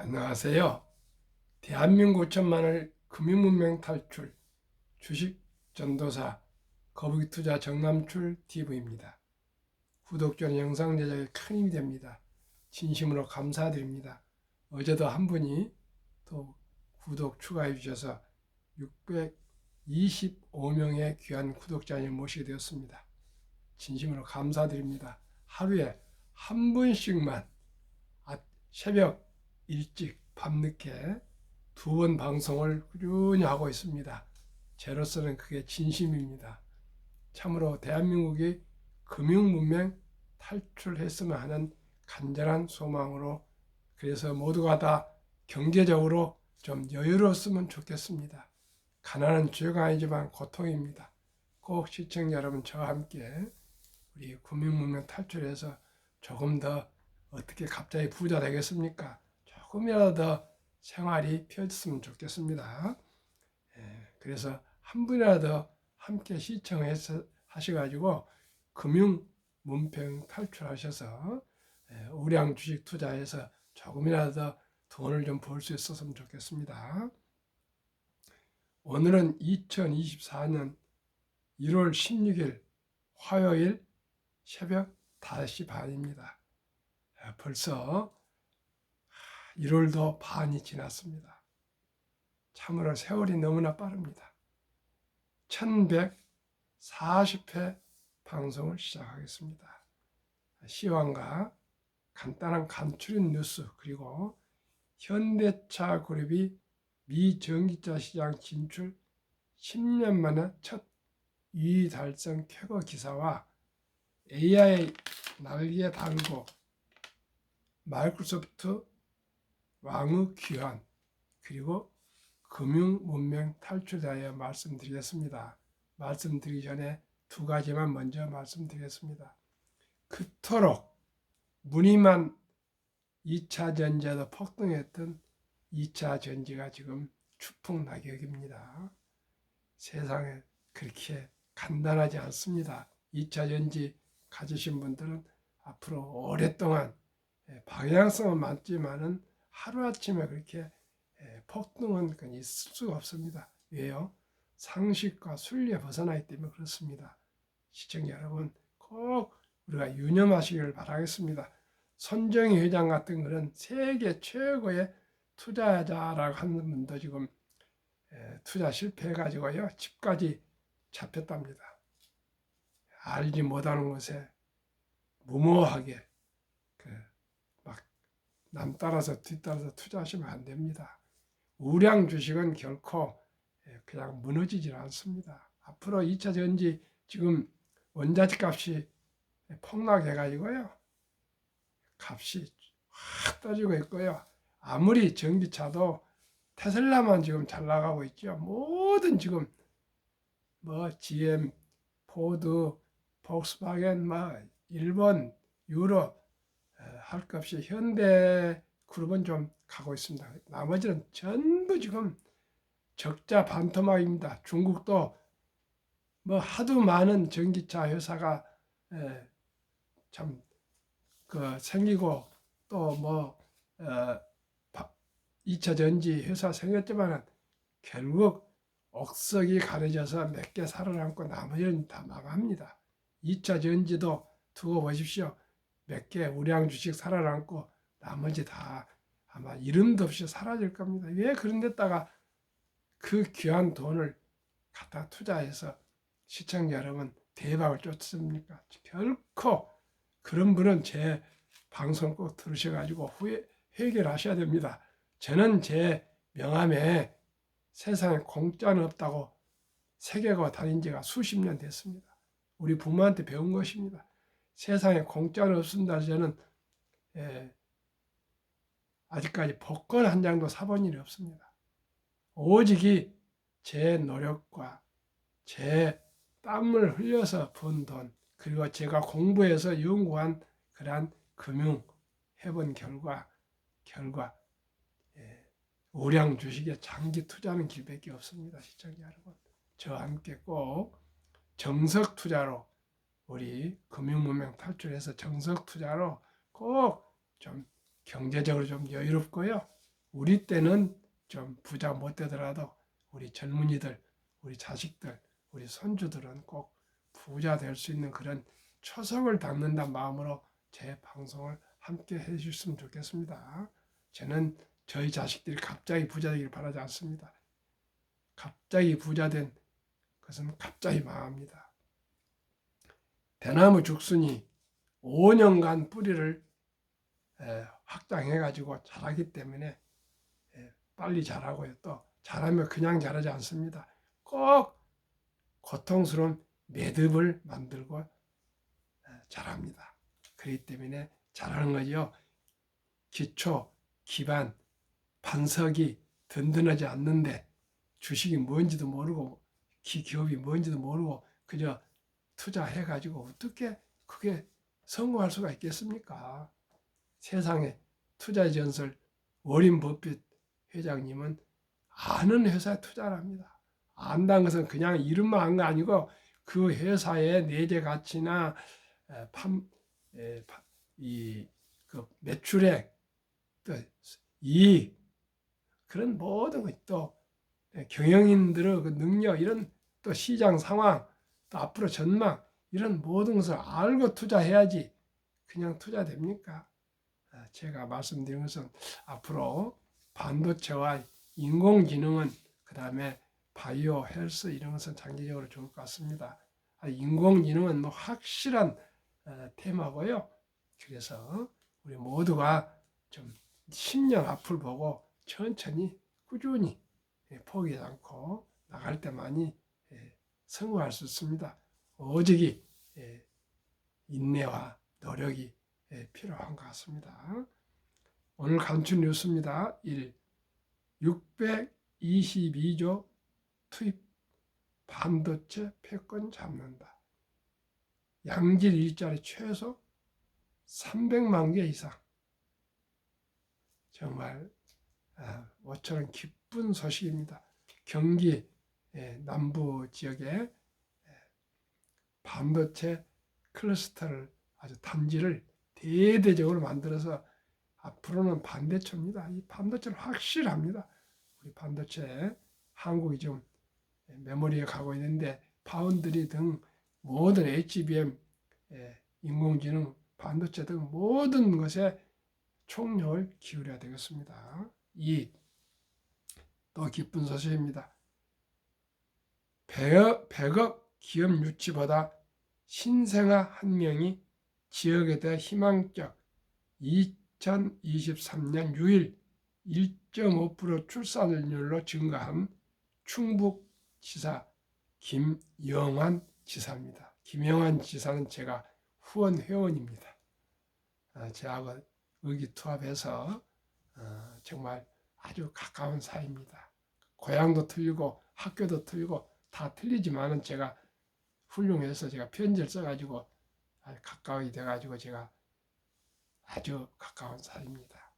안녕하세요. 대한민국 천만을 금융문명 탈출 주식 전도사 거북이투자 정남출 TV입니다. 구독자는 영상 제작에 큰 힘이 됩니다. 진심으로 감사드립니다. 어제도 한 분이 또 구독 추가해 주셔서 625명의 귀한 구독자님 모시게 되었습니다. 진심으로 감사드립니다. 하루에 한 분씩만 새벽 일찍 밤늦게 2번 방송을 꾸준히 하고 있습니다. 저로서는 그게 진심입니다. 참으로 대한민국이 금융문명 탈출했으면 하는 간절한 소망으로, 그래서 모두가 다 경제적으로 좀 여유로웠으면 좋겠습니다. 가난은 죄가 아니지만 고통입니다. 꼭 시청자 여러분 저와 함께 우리 금융문명 탈출해서 조금 더 어떻게 갑자기 부자 되겠습니까? 조금이라도 더 생활이 펴졌으면 좋겠습니다. 그래서 한 분이라도 함께 시청해서 하셔가지고 금융 문평 탈출하셔서 우량 주식 투자해서 조금이라도 돈을 좀 벌 수 있었으면 좋겠습니다. 오늘은 2024년 1월 16일 화요일 새벽 5시 반입니다. 벌써 1월도 반이 지났습니다. 참으로 세월이 너무나 빠릅니다. 1140회 방송을 시작하겠습니다. 시황과 간단한 간추린 뉴스, 그리고 현대차 그룹이 미 전기차 시장 진출 10년 만에 첫 2위 달성 쾌거 기사와 AI 날개 달고 마이크로소프트 왕의 귀환, 그리고 금융 문명 탈출에 대하여 말씀드리겠습니다. 말씀드리기 전에 두 가지만 먼저 말씀드리겠습니다. 그토록 무늬만 2차 전지에도 폭등했던 2차 전지가 지금 추풍낙엽입니다. 세상에 그렇게 간단하지 않습니다. 2차 전지 가지신 분들은 앞으로 오랫동안 방향성은 많지만은 하루아침에 그렇게 폭등은 있을 수가 없습니다. 왜요? 상식과 순리에 벗어나 있기 때문에 그렇습니다. 시청자 여러분, 꼭 우리가 유념하시기를 바라겠습니다. 손정희 회장 같은 그런 세계 최고의 투자자라고 하는 분도 지금 투자 실패해가지고요, 집까지 잡혔답니다. 알지 못하는 것에 무모하게 남 따라서 뒤따라서 투자하시면 안 됩니다. 우량 주식은 결코 그냥 무너지질 않습니다. 앞으로 2차 전지 지금 원자재 값이 폭락해가지고요, 값이 확 떨어지고 있고요. 아무리 전기차도 테슬라만 지금 잘 나가고 있죠. 모든 지금 GM, 포드, 폭스바겐, 일본, 유럽 할 것 없이 현대 그룹은 좀 가고 있습니다. 나머지는 전부 지금 적자 반토막입니다. 중국도 하도 많은 전기차 회사가 참 생기고, 또 2차 전지 회사 생겼지만 결국 억석이 가려져서 몇 개 살아남고 나머지는 다 망합니다. 2차 전지도 두고 보십시오. 몇 개 우량 주식 살아남고 나머지 다 아마 이름도 없이 사라질 겁니다. 왜 그런 데다가 그 귀한 돈을 갖다 투자해서 시청자 여러분 대박을 쫓습니까? 결코. 그런 분은 제 방송 꼭 들으셔가지고 후에 해결하셔야 됩니다. 저는 제 명함에 세상에 공짜는 없다고 새겨고 다닌 지가 수십 년 됐습니다. 우리 부모한테 배운 것입니다. 세상에 공짜는 없습니다. 저는 아직까지 복권 한 장도 사본 일이 없습니다. 오직이 제 노력과 제 땀을 흘려서 번 돈, 그리고 제가 공부해서 연구한 그러한 금융 해본 결과 우량 주식에 장기 투자하는 길밖에 없습니다. 시청자 여러분, 저와 함께 꼭 정석 투자로, 우리 금융문명 탈출해서 정석 투자로 꼭 좀 경제적으로 좀 여유롭고요, 우리 때는 좀 부자 못 되더라도 우리 젊은이들, 우리 자식들, 우리 손주들은 꼭 부자 될 수 있는 그런 초석을 닦는다는 마음으로 제 방송을 함께 해주셨으면 좋겠습니다. 저는 저희 자식들이 갑자기 부자 되기를 바라지 않습니다. 갑자기 부자 된 것은 갑자기 망합니다. 대나무 죽순이 5년간 뿌리를 확장해가지고 자라기 때문에 빨리 자라고요. 또 자라면 그냥 자라지 않습니다. 꼭 고통스러운 매듭을 만들고 자랍니다. 그렇기 때문에 자라는 거죠. 기초, 기반, 반석이 든든하지 않는데 주식이 뭔지도 모르고 기업이 뭔지도 모르고 그저 투자해가지고 어떻게 그게 성공할 수가 있겠습니까? 세상에 투자의 전설 워린 버핏 회장님은 아는 회사에 투자를 합니다. 안다는 것은 그냥 이름만 한 거 아니고 그 회사의 내재 가치나 그 매출액, 또 이익, 그런 모든 것, 또 경영인들의 그 능력, 이런 또 시장 상황, 또 앞으로 전망, 이런 모든 것을 알고 투자해야지 그냥 투자됩니까? 제가 말씀드린 것은 앞으로 반도체와 인공지능은, 그 다음에 바이오 헬스, 이런 것은 장기적으로 좋을 것 같습니다. 인공지능은 뭐 확실한 테마고요. 그래서 우리 모두가 좀 10년 앞을 보고 천천히 꾸준히 포기하지 않고 나갈 때만이 성공할 수 있습니다. 오직이 인내와 노력이 필요한 것 같습니다. 오늘 간추린 뉴스입니다. 1. 622조 투입 반도체 패권 잡는다. 양질 일자리 최소 300만 개 이상. 정말 모처럼 기쁜 소식입니다. 경기 남부 지역에 반도체 클러스터를, 아주 단지를 대대적으로 만들어서 앞으로는 반대초입니다. 이 반도체는 확실합니다. 우리 반도체, 한국이 좀 메모리에 가고 있는데 파운드리 등 모든 HBM, 인공지능, 반도체 등 모든 것에 총력을 기울여야 되겠습니다. 2. 또 기쁜 소식입니다. 100억 기업 유치보다 신생아 한 명이 지역에 대해 희망적 2023년 6일 1.5% 출산율로 증가한 충북지사 김영환 지사입니다. 김영환 지사는 제가 후원 회원입니다. 저하고 의기투합해서 정말 아주 가까운 사이입니다. 고향도 틀리고 학교도 틀리고 다 틀리지만은 제가 훌륭해서 제가 편지를 써가지고 가까이 돼가지고 제가 아주 가까운 사이입니다.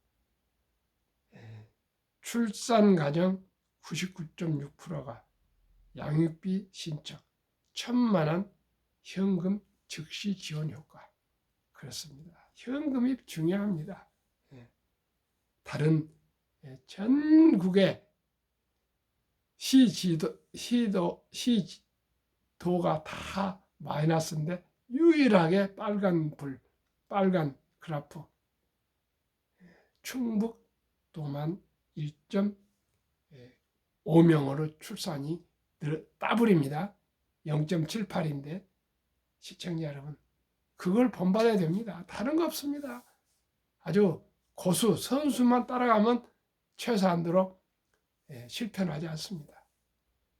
출산 가정 99.6%가 양육비 신청, 1,000만 원 현금 즉시 지원 효과. 그렇습니다. 현금이 중요합니다. 다른 전국의 시도가 다 마이너스인데 유일하게 빨간 그래프, 충북도만 1.5명으로 출산이 더블입니다. 0.78인데 시청자 여러분, 그걸 본받아야 됩니다. 다른 거 없습니다. 아주 고수, 선수만 따라가면 최소한도로 실패는 하지 않습니다.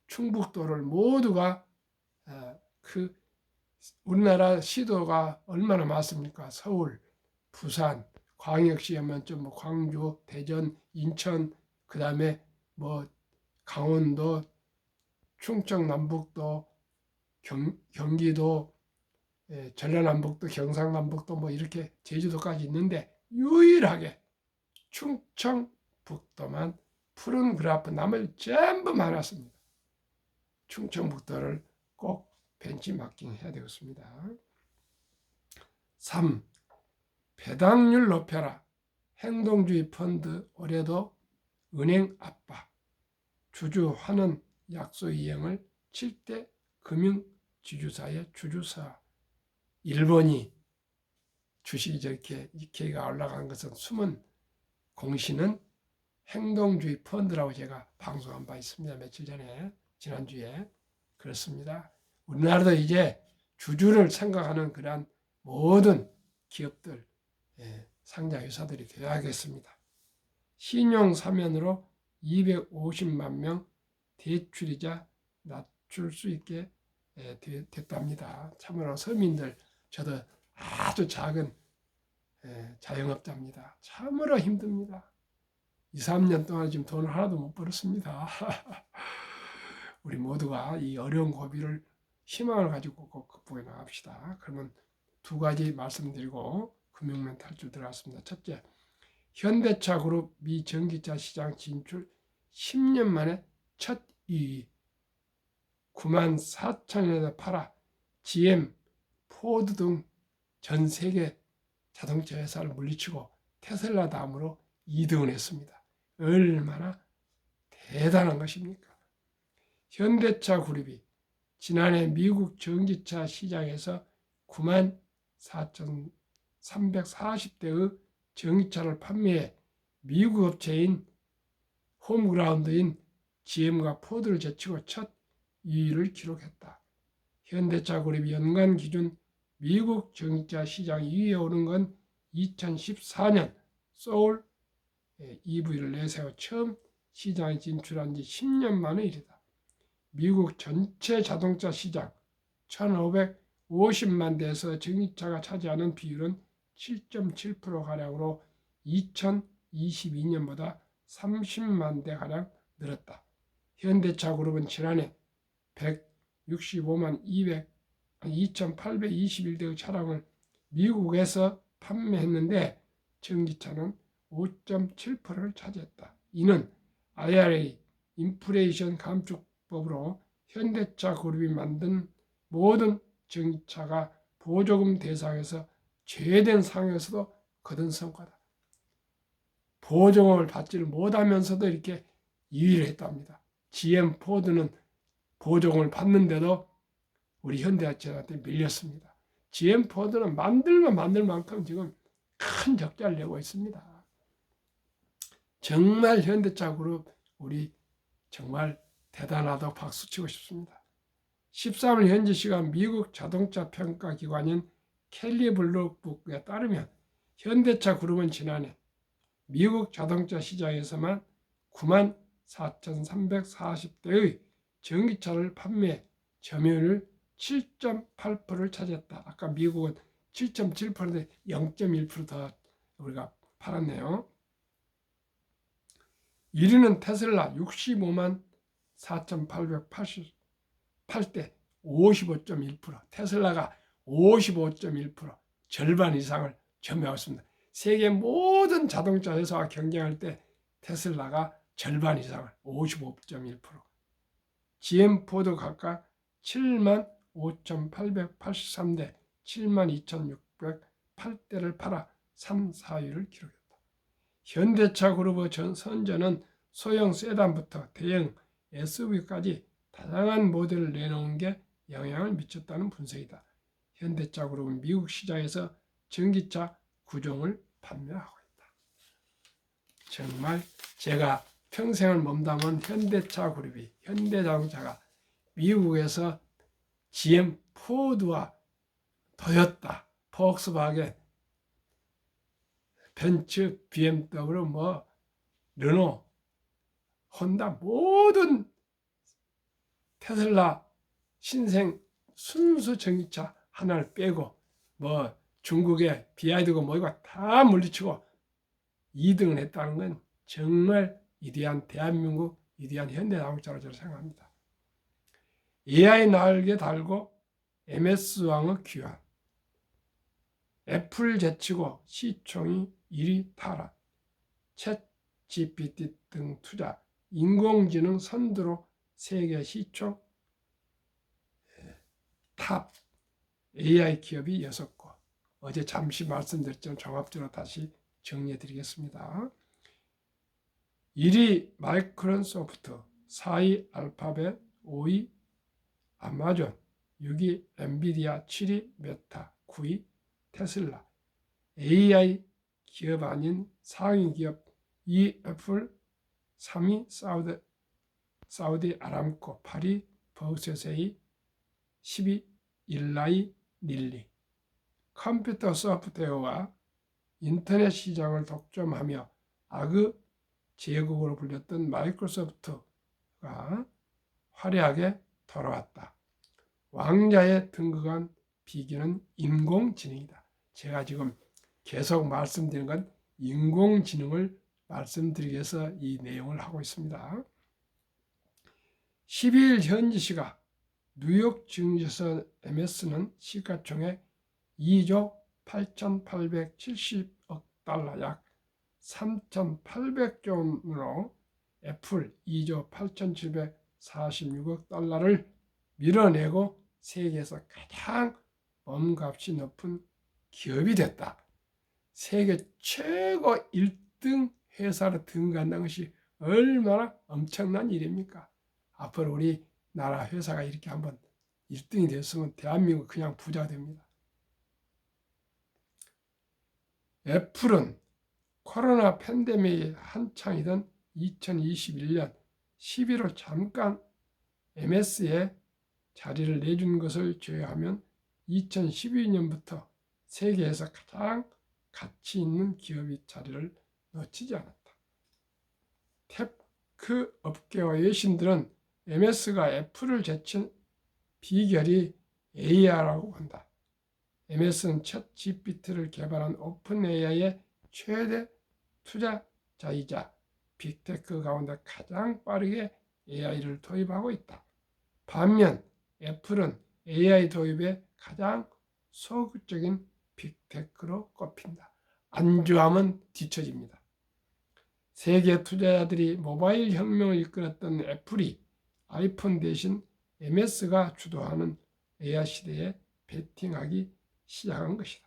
충북도를 모두가 우리나라 시도가 얼마나 많습니까? 서울, 부산, 광역시 하면 좀 광주, 대전, 인천, 그 다음에 뭐 강원도, 충청 남북도, 경기도, 전라남북도, 경상남북도, 뭐 이렇게 제주도까지 있는데 유일하게 충청북도만 푸른 그래프, 나머지 전부 많았습니다. 충청북도를 꼭 벤치마킹 해야 되겠습니다. 3. 배당률 높여라. 행동주의 펀드 올해도 은행 아빠, 주주환원 약소 이행을 7대 금융지주사의 주주사. 일본이 주식이 저렇게 이케이가 올라간 것은 숨은 공시는 행동주의 펀드라고 제가 방송한 바 있습니다. 며칠 전에, 지난주에. 그렇습니다. 우리나라도 이제 주주를 생각하는 그러한 모든 기업들, 상장 회사들이 되어야겠습니다. 신용사면으로 250만 명 대출이자 낮출 수 있게 됐답니다. 참으로 서민들, 저도 아주 작은 자영업자입니다. 참으로 힘듭니다. 2, 3년 동안 지금 돈을 하나도 못 벌었습니다. 우리 모두가 이 어려운 고비를 희망을 가지고 꼭 극복해 나갑시다. 그러면 두 가지 말씀드리고 금융면 탈출 들어갔습니다. 첫째, 현대차 그룹 미 전기차 시장 진출 10년 만에 첫 2위. 94,000원에 팔아 GM, 포드 등 전 세계 자동차 회사를 물리치고 테슬라 다음으로 2등을 했습니다. 얼마나 대단한 것입니까? 현대차 그룹이 지난해 미국 전기차 시장에서 94,340대의 전기차를 판매해 미국 업체인 홈그라운드인 GM과 포드를 제치고 첫 2위를 기록했다. 현대차 그룹이 연간 기준 미국 전기차 시장 2위에 오른 건 2014년 소울 EV를 내세워 처음 시장에 진출한 지 10년 만의 일이다. 미국 전체 자동차 시장 1,550만 대에서 전기차가 차지하는 비율은 7.7%가량으로 2022년보다 30만 대가량 늘었다. 현대차 그룹은 지난해 2,821대의 차량을 미국에서 판매했는데 전기차는 5.7%를 차지했다. 이는 IRA 인플레이션 감축법으로 현대차 그룹이 만든 모든 전기차가 보조금 대상에서 제외된 상황에서도 거둔 성과다. 보조금을 받지를 못하면서도 이렇게 2위를 했답니다. GM, 포드는 보조금을 받는데도 우리 현대차한테 밀렸습니다. GM, 포드는 만들면 만들 만큼 지금 큰 적자를 내고 있습니다. 정말 현대차 그룹 우리 정말 대단하다고 박수치고 싶습니다. 13일 현지 시간 미국 자동차 평가 기관인 켈리 블루북에 따르면 현대차 그룹은 지난해 미국 자동차 시장에서만 94,340대의 전기차를 판매 점유율 7.8%를 차지했다. 아까 미국은 7.7%인데 0.1% 더 우리가 팔았네요. 1위는 테슬라 65만 4,888대 55.1%. 테슬라가 55.1% 절반 이상을 점유하고 있습니다. 세계 모든 자동차 회사와 경쟁할 때 테슬라가 절반 이상을 55.1%. GM, 포드 각각 7만 5,883대 7만 2,608대를 팔아 3, 4위를 기록했다. 현대차 그룹의 선전은 소형 세단부터 대형 SUV까지 다양한 모델을 내놓은 게 영향을 미쳤다는 분석이다. 현대차 그룹은 미국 시장에서 전기차 9종을 판매하고 있다. 정말 제가 평생을 몸담은 현대차 그룹이, 현대자동차가 미국에서 GM, 포드와 토요타, 폭스바겐, 벤츠, BMW, 르노, 혼다 모든 테슬라 신생 순수 전기차 하나를 빼고 중국의 BYD고 뭐가 다 물리치고 2등을 했다는 건 정말 위대한 대한민국 위대한 현대자동차로 저는 생각합니다. AI 날개 달고 MS왕의 귀환, 애플 제치고 시총이 1위 탈환, 챗 GPT 등 투자, 인공지능 선두로 세계 시총 탑 AI 기업이 6곳. 어제 잠시 말씀드렸지만 종합적으로 다시 정리해 드리겠습니다. 1위 마이크로소프트, 4위 알파벳, 5위 아마존, 6위 엔비디아, 7위 메타, 9위 테슬라. AI 기업 아닌 상위 기업 2위 애플, 3위 사우디 아람코, 8위 버셋의 10위 일라이 릴리. 컴퓨터 소프트웨어와 인터넷 시장을 독점하며 아그 제국으로 불렸던 마이크로소프트가 화려하게 돌아왔다. 왕좌에 등극한 비결은 인공지능이다. 제가 지금 계속 말씀드린 건 인공지능을 말씀드리기 위해서 이 내용을 하고 있습니다. 12일 현지 시각 뉴욕 증시에서 MS는 시가총액 2조 8,870억 달러, 약 3,800조 원으로 애플 2조 8,746억 달러를 밀어내고 세계에서 가장 몸값이 높은 기업이 됐다. 세계 최고 1등 회사로 등극한다는 것이 얼마나 엄청난 일입니까? 앞으로 우리 나라 회사가 이렇게 한번 1등이 됐으면 대한민국 그냥 부자 됩니다. 애플은 코로나 팬데믹이 한창이던 2021년 11월 잠깐 MS에 자리를 내준 것을 제외하면 2012년부터 세계에서 가장 가치 있는 기업이 자리를 놓치지 않았다. 테크 업계와 외신들은 MS가 애플을 제친 비결이 AI라고 한다. MS는 챗 GPT를 개발한 오픈 AI의 최대 투자자이자 빅테크 가운데 가장 빠르게 AI를 도입하고 있다. 반면 애플은 AI 도입에 가장 소극적인 빅테크로 꼽힌다. 안주하면 뒤처집니다. 세계 투자자들이 모바일 혁명을 이끌었던 애플이 아이폰 대신 MS가 주도하는 AI 시대에 베팅하기 시작한 것이다.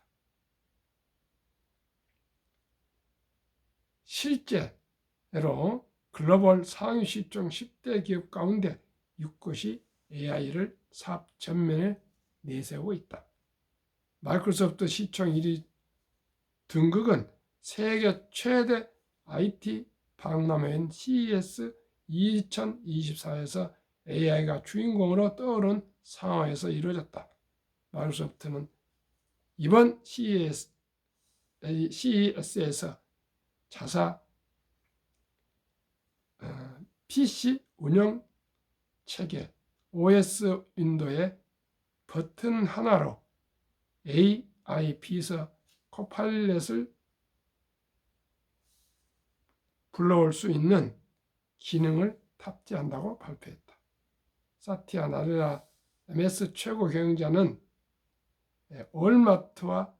실제로 글로벌 상위 시총 10대 기업 가운데 6곳이 AI를 사업 전면에 내세우고 있다. 마이크로소프트 시총 1위 등극은 세계 최대 IT 박람회인 CES 2024에서 AI가 주인공으로 떠오른 상황에서 이루어졌다. 마이크로소프트는 이번 CES에서 자사 PC 운영 체계 OS 윈도우의 버튼 하나로 AI 비서 코파일럿을 불러올 수 있는 기능을 탑재한다고 발표했다. 사티아 나델라 MS 최고 경영자는 월마트와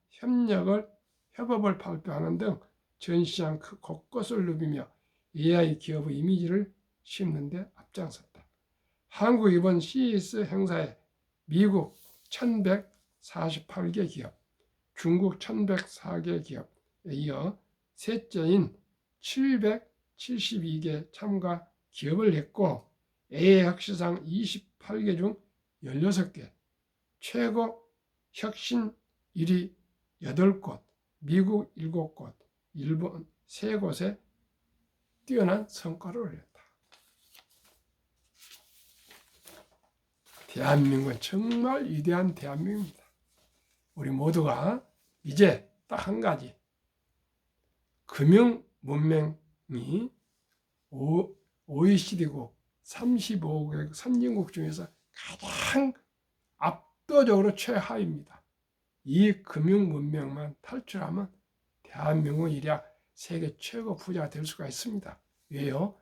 협업을 발표하는 등 전 시장 곳곳을 누비며 AI 기업의 이미지를 심는 데 앞장섰다. 한국 이번 CES 행사에 미국 1148개 기업, 중국 1104개 기업에 이어 셋째인 772개 참가 기업을 했고 AI 혁신상 28개 중 16개, 최고 혁신 1위 8곳, 미국 7곳, 일본 3곳에 뛰어난 성과를 올렸다. 대한민국은 정말 위대한 대한민국입니다. 우리 모두가 이제 딱 한 가지, 금융 문명이 OECD국 35개 선진국 중에서 가장 압도적으로 최하입니다. 이 금융 문명만 탈출하면 대한민국은 이래 세계 최고 부자가 될 수가 있습니다. 왜요?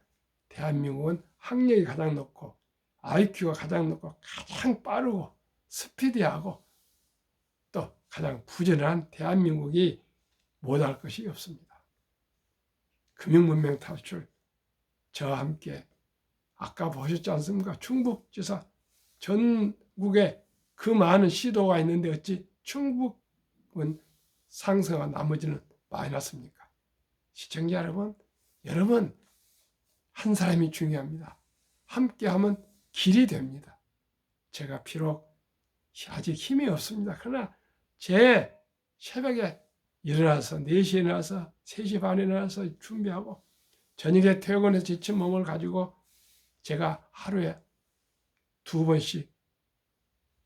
대한민국은 학력이 가장 높고 IQ가 가장 높고 가장 빠르고 스피디하고 또 가장 부지런한 대한민국이 못할 것이 없습니다. 금융문명 탈출, 저와 함께 아까 보셨지 않습니까? 충북지사 전국에 그 많은 시도가 있는데 어찌 충북은 상승한 나머지는 마이너스입니까? 시청자 여러분 한 사람이 중요합니다. 함께하면 길이 됩니다. 제가 비록 아직 힘이 없습니다. 그러나 제 새벽에 일어나서 4시에 일어나서 3시 반에 일어나서 준비하고 저녁에 퇴근해서 지친 몸을 가지고 제가 하루에 2번씩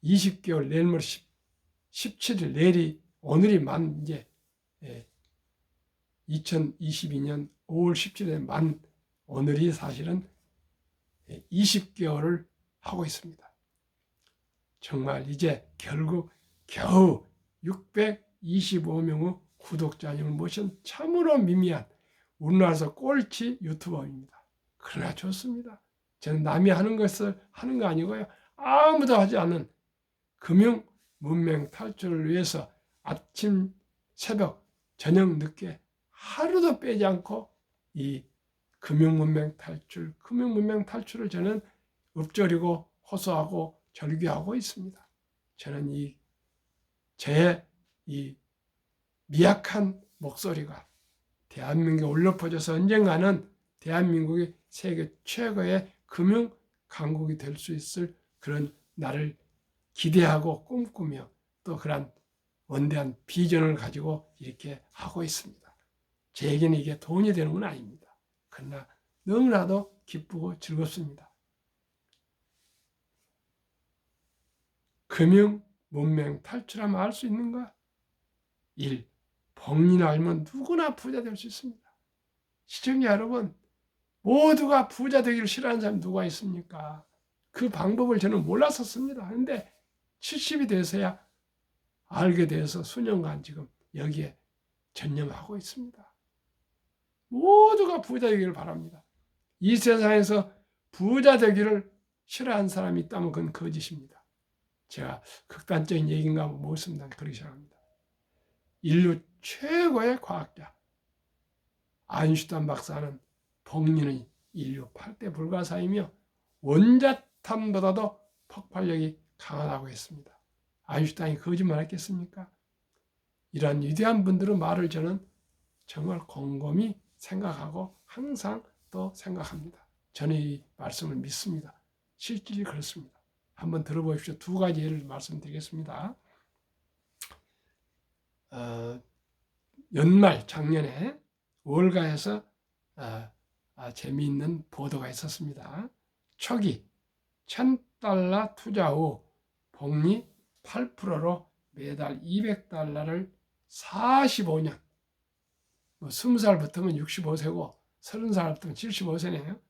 20개월 내일 모레 17일 내일이 오늘이 만 이제 2022년 5월 17일에 만 오늘이 사실은 20개월을 하고 있습니다. 정말 이제 결국 겨우 625명의 구독자님을 모신 참으로 미미한 우리나라에서 꼴찌 유튜버입니다. 그러나 좋습니다. 저는 남이 하는 것을 하는 거 아니고요. 아무도 하지 않는 금융 문명 탈출을 위해서 아침, 새벽, 저녁, 늦게 하루도 빼지 않고 이 금융 문명 탈출을 저는 읊조리고 호소하고 절규하고 있습니다. 저는 제 미약한 목소리가 대한민국에 울려 퍼져서 언젠가는 대한민국이 세계 최고의 금융 강국이 될 수 있을 그런 날을 기대하고 꿈꾸며 또 그런 원대한 비전을 가지고 이렇게 하고 있습니다. 제게는 이게 돈이 되는 건 아닙니다. 그러나 너무나도 기쁘고 즐겁습니다. 금융 문명 탈출하면 알 수 있는가? 1. 복리를 알면 누구나 부자 될 수 있습니다. 시청자 여러분, 모두가 부자 되기를 싫어하는 사람이 누가 있습니까? 그 방법을 저는 몰랐었습니다. 그런데 70이 돼서야 알게 돼서 수년간 지금 여기에 전념하고 있습니다. 모두가 부자 되기를 바랍니다. 이 세상에서 부자 되기를 싫어하는 사람이 있다면 그건 거짓입니다. 제가 극단적인 얘기인가 모습니다. 그렇게 생각합니다. 인류 최고의 과학자 아인슈타인 박사는 복리는 인류 8대 불가사이며 원자탄보다도 폭발력이 강하다고 했습니다. 아인슈타인이 거짓말했겠습니까? 이러한 위대한 분들의 말을 저는 정말 곰곰이 생각하고 항상 또 생각합니다. 저는 이 말씀을 믿습니다. 실질이 그렇습니다. 한번 들어보십시오. 2가지 예를 말씀드리겠습니다. 연말 작년에 월가에서 재미있는 보도가 있었습니다. 초기 $1,000 투자 후 복리 8%로 매달 $200를 45년 20살부터는 65세고 30살부터는 75세네요.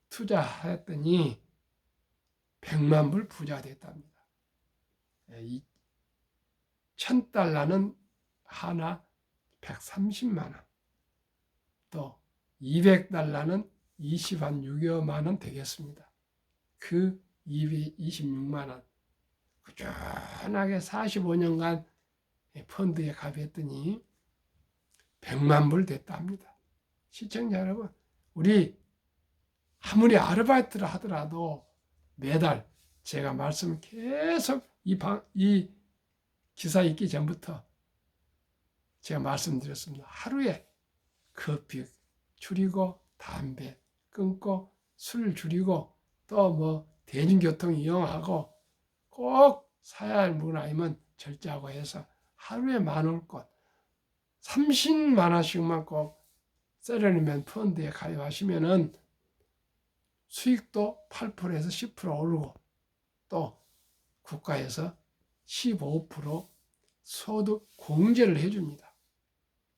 투자했더니 100만 불 부자가 됐답니다. $1,000는 하나 130만 원, 또 $200는 26여만 원 되겠습니다. 그 226만 원 꾸준하게 45년간 펀드에 가입했더니 100만 불 됐다 합니다. 시청자 여러분, 우리 아무리 아르바이트를 하더라도 매달 제가 말씀을 계속 이 기사 있기 전부터 제가 말씀드렸습니다. 하루에 커피 줄이고 담배 끊고 술 줄이고 또 대중교통 이용하고 꼭 사야 할 문 아니면 절제하고 해서 하루에 $10,000권 30만 원씩만 꼭 세러리맨 펀드에 가입하시면은 수익도 8%에서 10% 오르고 또 국가에서 15% 소득 공제를 해줍니다.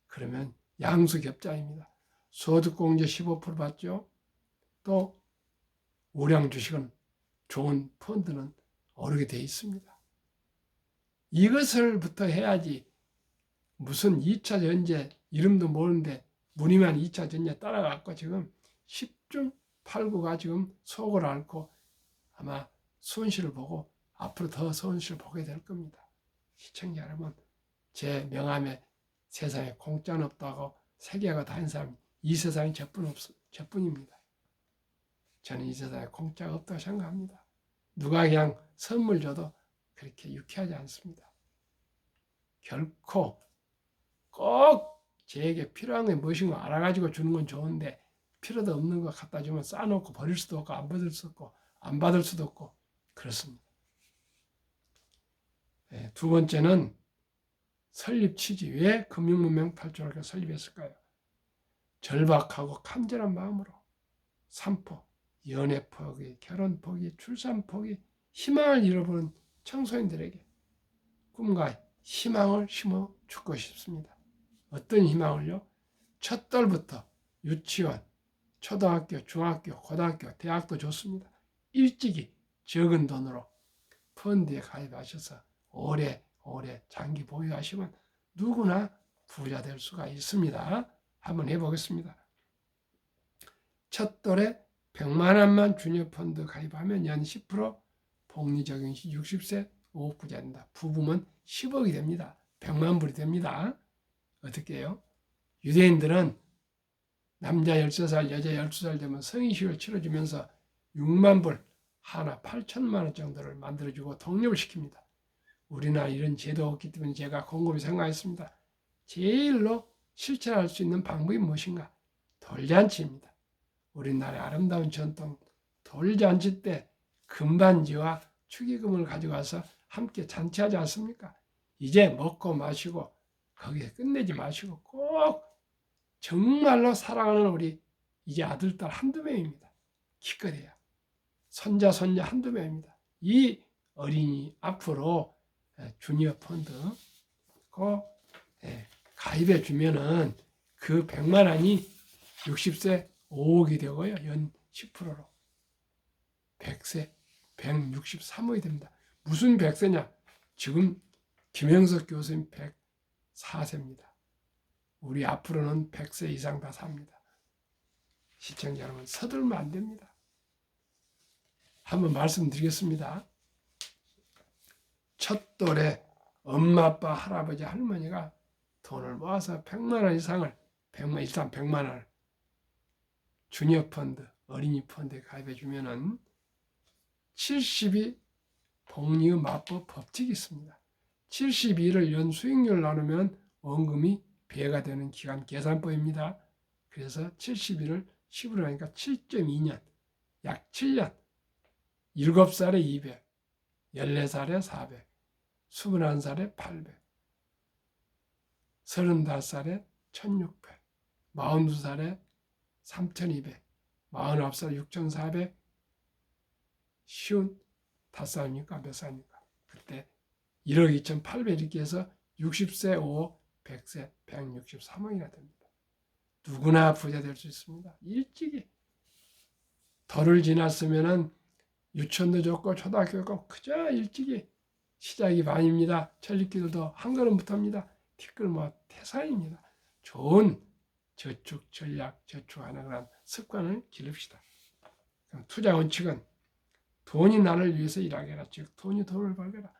그러면 양수겹자입니다. 소득 공제 15% 받죠. 또 우량 주식은 좋은 펀드는 오르게 돼 있습니다. 이것을부터 해야지 무슨 2차 전제 이름도 모르는데 무늬만 2차 전제 따라갖고 지금 10중 8구가 지금 속을 앓고 아마 손실을 보고 앞으로 더 손실을 보게 될 겁니다. 시청자 여러분, 제 명함에 세상에 공짜는 없다고 세계가 다닌 사람 이 세상에 저뿐입니다. 저는 이 세상에 공짜가 없다고 생각합니다. 누가 그냥 선물 줘도 그렇게 유쾌하지 않습니다. 결코 꼭 제게 필요한 게 무엇인가 알아가지고 주는 건 좋은데 필요도 없는 거 갖다 주면 싸놓고 버릴 수도 없고 안 받을 수도 없고 그렇습니다. 네, 두 번째는 설립 취지. 왜 금융문명 8조를 설립했을까요? 절박하고 간절한 마음으로 산포, 연애 포기, 결혼 포기, 출산 포기, 희망을 잃어버린 청소년들에게 꿈과 희망을 심어 주고 싶습니다. 어떤 희망을요? 첫 달부터 유치원, 초등학교, 중학교, 고등학교, 대학도 좋습니다. 일찍이 적은 돈으로 펀드에 가입하셔서 오래 장기 보유하시면 누구나 부자 될 수가 있습니다. 한번 해보겠습니다. 첫 돌에 100만 원만 주녀 펀드 가입하면 연 10%, 복리적용 시 60세 5억 부자 된다. 부부면 10억이 됩니다. 100만 불이 됩니다. 어떻게 해요? 유대인들은 남자 13살, 여자 12살 되면 성인식을 치러주면서 6만 불, 하나 8천만 원 정도를 만들어주고 독립을 시킵니다. 우리나라 이런 제도가 없기 때문에 제가 곰곰이 생각했습니다. 제일로 실천할 수 있는 방법이 무엇인가? 돌잔치입니다. 우리나라의 아름다운 전통 돌잔치 때 금반지와 축의금을 가져가서 함께 잔치하지 않습니까? 이제 먹고 마시고 거기에 끝내지 마시고 꼭 정말로 사랑하는 우리 이제 아들, 딸 한두 명입니다. 기껏해야. 손자, 손자 한두 명입니다. 이 어린이 앞으로 주니어 펀드 가입해 주면은 그 100만 원이 60세 5억이 되고요. 연 10%로 100세 163억이 됩니다. 무슨 100세냐? 지금 김영석 교수님 104세입니다. 우리 앞으로는 100세 이상 다 삽니다. 시청자 여러분 서둘면 안 됩니다. 한번 말씀드리겠습니다. 첫 돌에 엄마, 아빠, 할아버지, 할머니가 돈을 모아서 100만 원 이상을 일단 100만 원을 주니어 펀드, 어린이 펀드에 가입해 주면은 70이 복리의 맞법 법칙이 있습니다. 72를 연 수익률 나누면 원금이 배가 되는 기간 계산법입니다. 그래서 72를 10으로 하니까 7.2년, 약 7년, 7살에 200, 14살에 400, 21살에 800, 35살에 1600, 42살에 3200, 49살 6400, 쉬운 5살입니까? 몇 살입니까? 그때 1억 2800 이렇게 해서 60세 5억, 100세 163억이나 됩니다. 누구나 부자 될 수 있습니다. 일찍이. 돌을 지났으면은 유치원도 좋고 초등학교 좋고 그저 일찍이 시작이 반입니다. 천리길도 한 걸음부터입니다. 티끌모 태산입니다. 좋은 저축 전략, 저축하는 그런 습관을 기릅시다. 투자 원칙은 돈이 나를 위해서 일하게 해라. 즉 돈이 돈을 벌게라.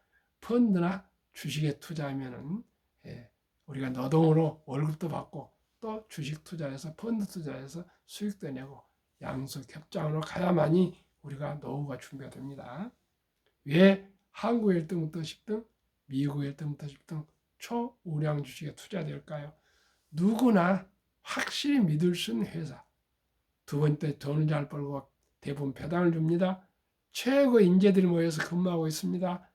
펀드나 주식에 투자하면은 우리가 노동으로 월급도 받고 또 주식 투자해서 펀드 투자해서 수익도 내고 양수 협장으로 가야만이 우리가 노후가 준비가 됩니다. 왜 한국 1등부터 10등, 미국 1등부터 10등 초우량 주식에 투자될까요? 누구나 확실히 믿을 수 있는 회사. 두 번째 돈을 잘 벌고 대부분 배당을 줍니다. 최고 인재들이 모여서 근무하고 있습니다.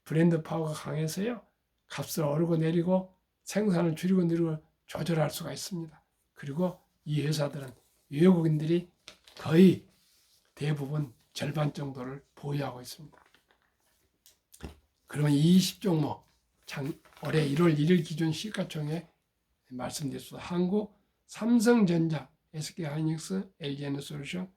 브랜드 파워가 강해서요. 값을 오르고 내리고 생산을 줄이고 늘리고 조절할 수가 있습니다. 그리고 이 회사들은 외국인들이 거의 대부분 절반 정도를 보유하고 있습니다. 그러면 20종목 올해 1월 1일 기준 시가총액 말씀드렸습니다. 한국, 삼성전자, SK하이닉스, LG에너솔루션,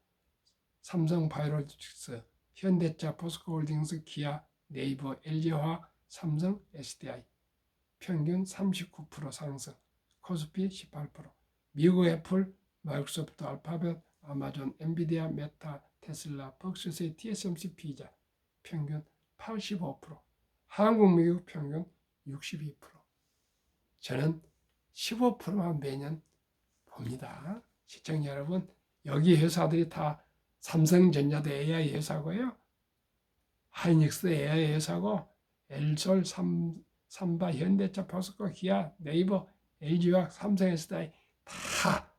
삼성바이오로직스, 현대차, 포스코홀딩스, 기아, 네이버, LG화학, 삼성, SDI 평균 39% 상승, 코스피 18%, 미국 애플, 마이크로소프트, 알파벳, 아마존, 엔비디아, 메타, 테슬라, 벅스세, TSMC, 피자 평균 85%, 한국, 미국 평균 62%. 저는 15%만 매년 봅니다. 시청자 여러분, 여기 회사들이 다 삼성전자도 AI 회사고요. 하이닉스 AI 회사고, 엘솔, 삼바, 현대차, 포스코, 기아, 네이버, LG화학, 삼성, SDI 다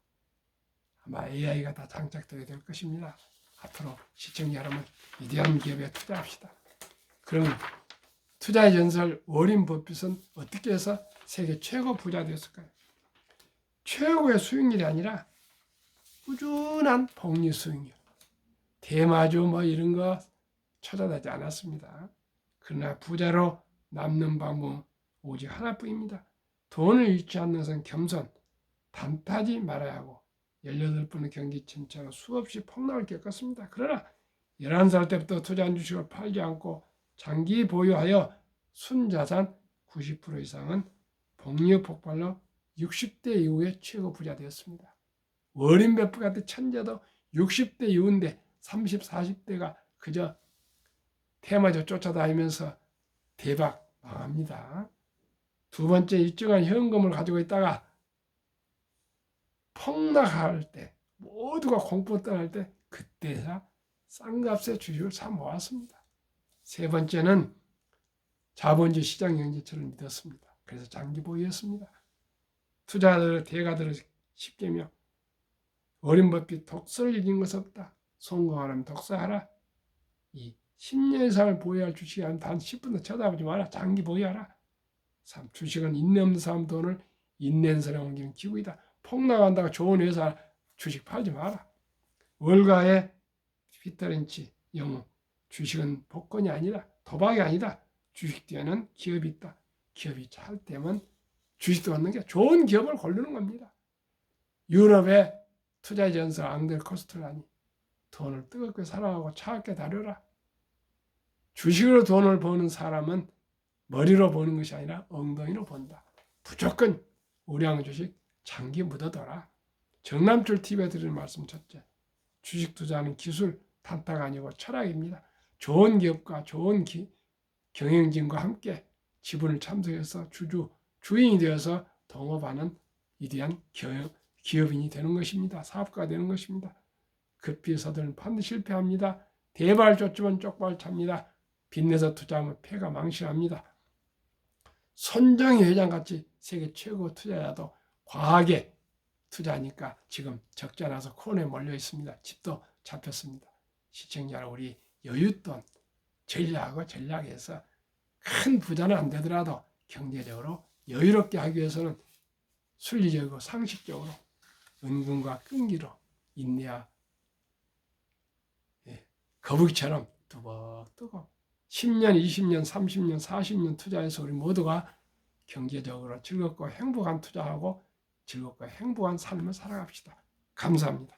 아마 AI가 다 장착되게 될 것입니다. 앞으로 시청자 여러분 위대한 기업에 투자합시다. 그럼 투자의 전설 워린 버핏은 어떻게 해서 세계 최고 부자 되었을까요? 최고의 수익률이 아니라 꾸준한 복리 수익률. 대마주 뭐 이런 거 찾아다니지 않았습니다. 그러나 부자로 남는 방법은 오직 하나뿐입니다. 돈을 잃지 않는 것은 겸손, 단타지 말아야 하고 18번의 경기 침체로 수없이 폭락을 겪었습니다. 그러나 11살 때부터 투자한 주식을 팔지 않고 장기 보유하여 순자산 90% 이상은 복리 폭발로 60대 이후에 최고 부자 되었습니다. 워린 버핏 같은 천재도 60대 이후인데 30, 40대가 그저 테마주 쫓아다니면서 대박 망합니다. 두 번째, 일정한 현금을 가지고 있다가 폭락할 때, 모두가 공포 떠날 때 그때야 싼 값에 주식을 사 모았습니다. 세 번째는 자본주의 시장 경제처럼 믿었습니다. 그래서 장기 보유했습니다. 투자자들의 대가들을 쉽게며 워린 버핏 독서를 읽은 것 없다. 성공하려면 독서하라. 이 10년 이상을 보유할 주식은 단 10분도 쳐다보지 마라. 장기 보유하라. 3. 주식은 인내 없는 사람 돈을 인내하는 사람에 옮기는 기구이다. 폭락한다고 좋은 회사 주식 팔지 마라. 월가의 피터 린치 영웅. 주식은 복권이 아니라 도박이 아니다. 주식 뒤에는 기업이 있다. 기업이 잘 되면 주식도 얻는 게 좋은 기업을 고르는 겁니다. 유럽의 투자의 전설 앙델 코스텔라니 돈을 뜨겁게 사랑하고 차갑게 다뤄라. 주식으로 돈을 버는 사람은 머리로 버는 것이 아니라 엉덩이로 본다. 무조건 우량 주식 장기 묻어둬라. 정남출 TV에 드리는 말씀 첫째. 주식 투자는 기술 단타가 아니고 철학입니다. 좋은 기업과 좋은 경영진과 함께 지분을 참석해서 주인이 되어서 동업하는 위대한 기업인이 되는 것입니다. 사업가가 되는 것입니다. 급히 서들은 반드시 실패합니다. 대발 쫓으면 쪽발 찹니다. 빚내서 투자하면 패가 망신합니다. 손정희 회장같이 세계 최고 투자자도 과하게 투자하니까 지금 적자나서 코너에 몰려 있습니다. 집도 잡혔습니다. 시청자 우리 여윳돈 전략하고 전략해서 큰 부자는 안 되더라도 경제적으로 여유롭게 하기 위해서는 순리적이고 상식적으로 은근과 끈기로 인내와 거북이처럼 뚜벅뚜벅 10년, 20년, 30년, 40년 투자해서 우리 모두가 경제적으로 즐겁고 행복한 투자하고 즐겁고 행복한 삶을 살아갑시다. 감사합니다.